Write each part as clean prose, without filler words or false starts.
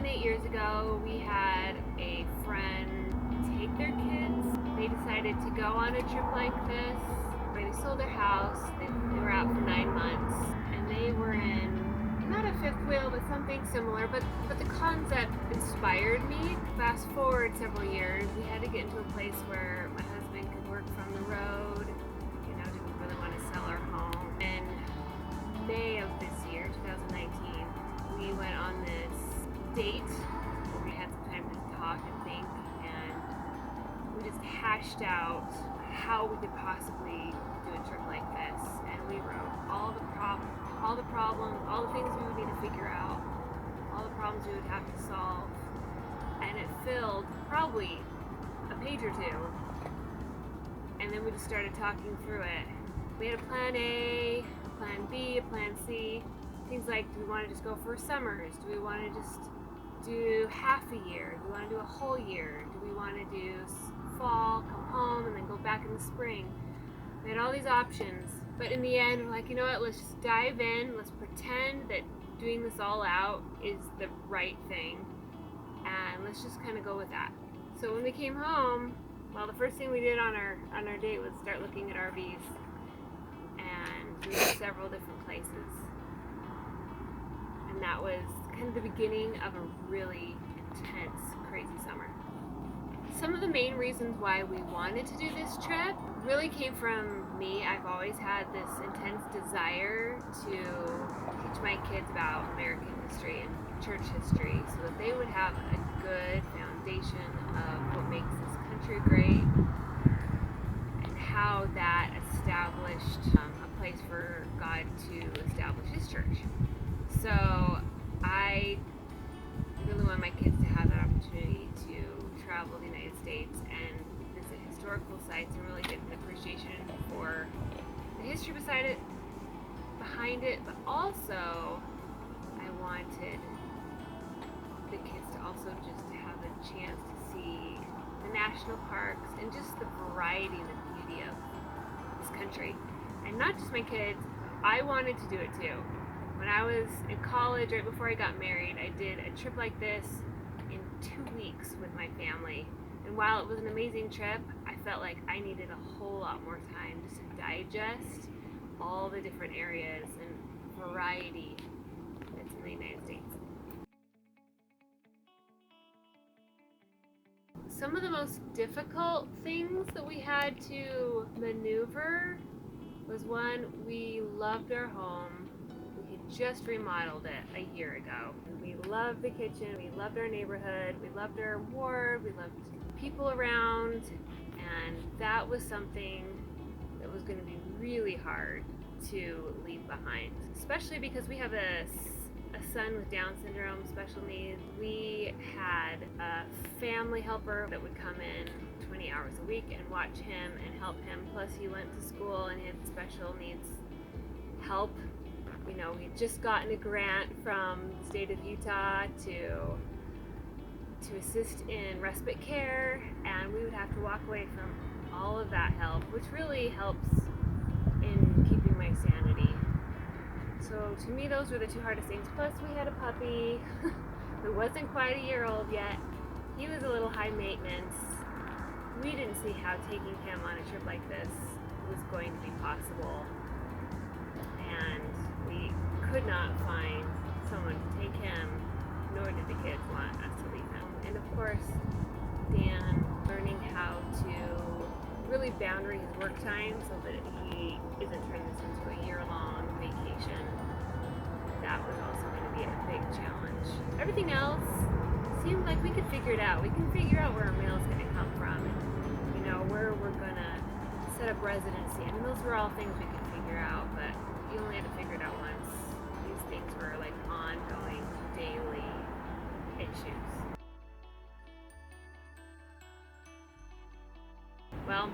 8 years ago, we had a friend take their kids. They decided to go on a trip like this. They sold their house. They were out for 9 months, and they were in not a fifth wheel, but something similar. But the concept inspired me. Fast forward several years, we had to get into a place where my husband could work from the road. Didn't really want to sell our home. In May of this year, 2019, we went on this date where we had some time to talk and think, and we just hashed out how we could possibly do a trip like this. And we wrote all the problems, all the things we would need to figure out, all the problems we would have to solve, and it filled probably a page or two. And then we just started talking through it. We had a plan A, a plan B, a plan C. Things like, do we want to just go for summers? Do we want to just do half a year? Do we want to do a whole year? Do we want to do fall, come home, and then go back in the spring? We had all these options, but in the end, we're like, you know what, let's just dive in. Let's pretend that doing this all out is the right thing, and let's just kind of go with that. So when we came home, well, the first thing we did on our date was start looking at RVs, and we went several different places. And that was kind of the beginning of a really intense, crazy summer. Some of the main reasons why we wanted to do this trip really came from me. I've always had this intense desire to teach my kids about American history and church history so that they would have a good foundation of what makes this country great and how that established a place for God to establish His church. So I really want my kids to have that opportunity to travel the United States and visit historical sites and really get an appreciation for the history behind it, but also I wanted the kids to also just have a chance to see the national parks and just the variety and the beauty of this country. And not just my kids, I wanted to do it too. When I was in college, right before I got married, I did a trip like this in 2 weeks with my family. And while it was an amazing trip, I felt like I needed a whole lot more time just to digest all the different areas and variety that's in the United States. Some of the most difficult things that we had to maneuver was one, we loved our home. We had just remodeled it a year ago. We loved the kitchen, we loved our neighborhood, we loved our ward, we loved people around, and that was something that was going to be really hard to leave behind, especially because we have a son with Down syndrome, special needs. We had a family helper that would come in 20 hours a week and watch him and help him, plus he went to school and had special needs help. We'd just gotten a grant from the state of Utah to assist in respite care, and we would have to walk away from all of that help, which really helps in keeping my sanity. So to me, those were the two hardest things. Plus, we had a puppy who wasn't quite a year old yet. He was a little high maintenance. We didn't see how taking him on a trip like this was going to be possible, and we could not find someone to take him, nor did the kids want us to leave him. And of course, Dan learning how to really boundary his work time so that he isn't turning this into a year-long vacation. That was also going to be a big challenge. Everything else seemed like we could figure it out. We can figure out where our meal is going to come from, and where we're going to set up residency. Those were all things we could figure out, but you only had to figure it out once. These things were like ongoing, daily issues. Well,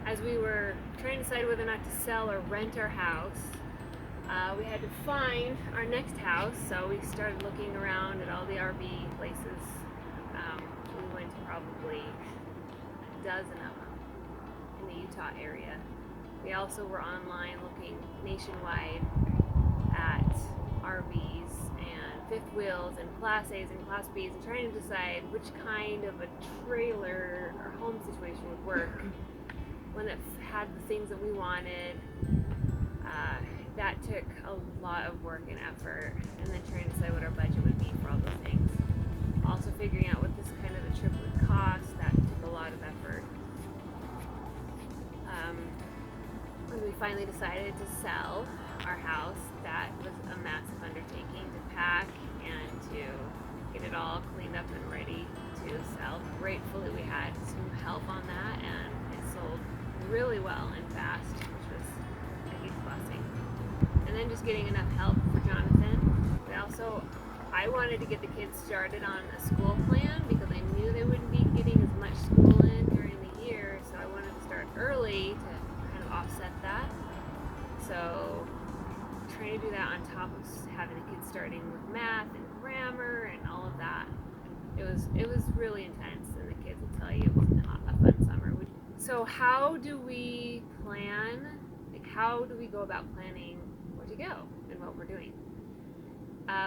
as we were trying to decide whether or not to sell or rent our house, we had to find our next house, so we started looking around at all the RV places. We went to probably a dozen of them in the Utah area. We also were online looking nationwide at RVs and fifth wheels and Class A's and Class B's and trying to decide which kind of a trailer or home situation would work when it had the things that we wanted. That took a lot of work and effort, and then trying to decide what our budget would be for all those things. Also figuring out what this kind of a trip would cost, that took a lot of effort. When we finally decided to sell our house, that was a massive undertaking to pack and to get it all cleaned up and ready to sell. Gratefully we had some help on that, and it sold really well and fast, which was a huge blessing. And then just getting enough help for Jonathan. I wanted to get the kids started on a school plan because I knew they wouldn't be getting as much school in during the year, so I wanted to start early to kind of offset that. So trying to do that on top of having the kids starting with math and grammar and all of that. It was really intense, and the kids will tell you it was not a fun summer. So how do we plan? How do we go about planning where to go and what we're doing?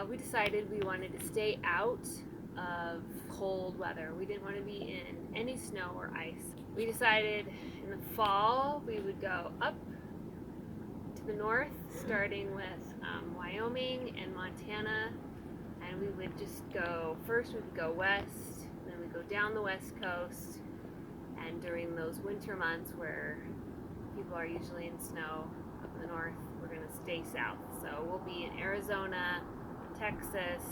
We decided we wanted to stay out of cold weather. We didn't want to be in any snow or ice. We decided in the fall we would go up to the north, starting with Wyoming and Montana, and we would just go, first we would go west, then we'd go down the west coast, and during those winter months where people are usually in snow up in the north, we're going to stay south. So we'll be in Arizona, Texas,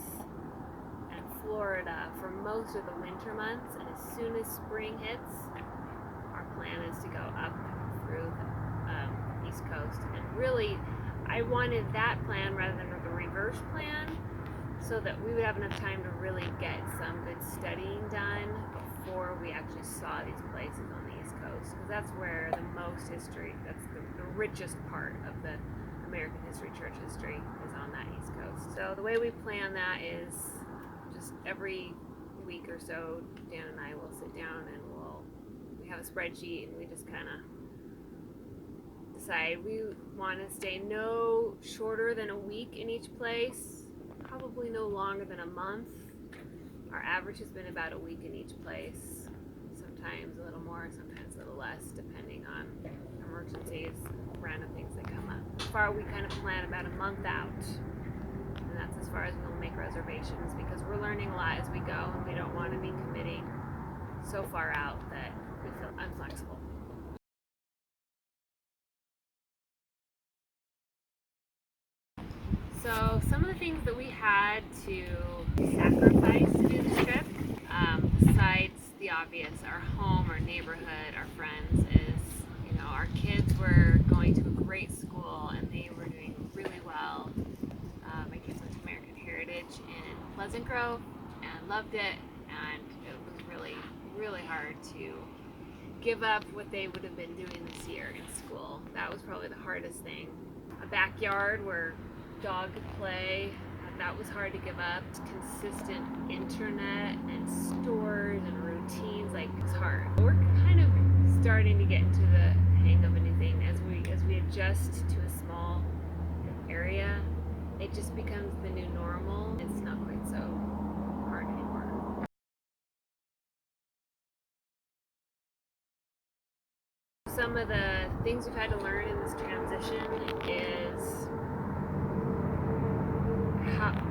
and Florida for most of the winter months, and as soon as spring hits, our plan is to go up through the East Coast. And really, I wanted that plan rather than the reverse plan, so that we would have enough time to really get some good studying done before we actually saw these places on the East Coast, because that's where the most history, that's the richest part of the American history, church history, is on that East Coast. So the way we plan that is just every week or so, Dan and I will sit down and we have a spreadsheet, and we just kind of decide we want to stay no shorter than a week in each place, probably no longer than a month. Our average has been about a week in each place, sometimes a little more, sometimes a little less, depending on emergencies, random things that come up. So far, we kind of plan about a month out, and that's as far as we'll make reservations, because we're learning a lot as we go, and we don't want to be committing so far out that we feel unflexible. So some of the things that we had to sacrifice to do this trip, besides the obvious, our home, our neighborhood, our friends, is, our kids were going to a great school and they were doing really well. My kids went to American Heritage in Pleasant Grove and loved it, and it was really, really hard to give up what they would have been doing this year in school. That was probably the hardest thing. A backyard where dog could play, that was hard to give up. Consistent internet and stores and routines, it's hard. We're kind of starting to get into the hang of a new thing as we adjust to a small area. It just becomes the new normal. It's not quite so hard anymore. Some of the things we've had to learn in this transition is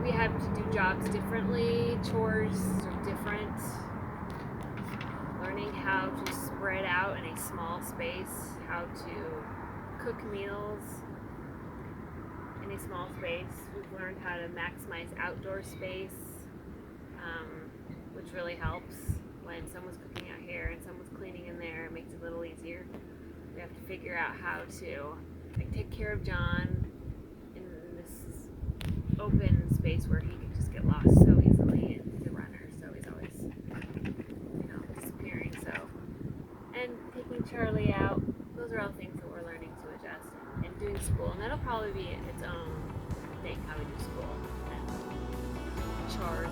we have to do jobs differently, chores are different, learning how to spread out in a small space, how to cook meals in a small space. We've learned how to maximize outdoor space, which really helps when someone's cooking out here and someone's cleaning in there. It makes it a little easier. We have to figure out how to take care of John in this open space where he can just get lost so easily, and he's a runner, so he's always disappearing. So, and taking Charlie out, those are all things that we're learning to adjust, and doing school, and that'll probably be its own thing, how we do school and chores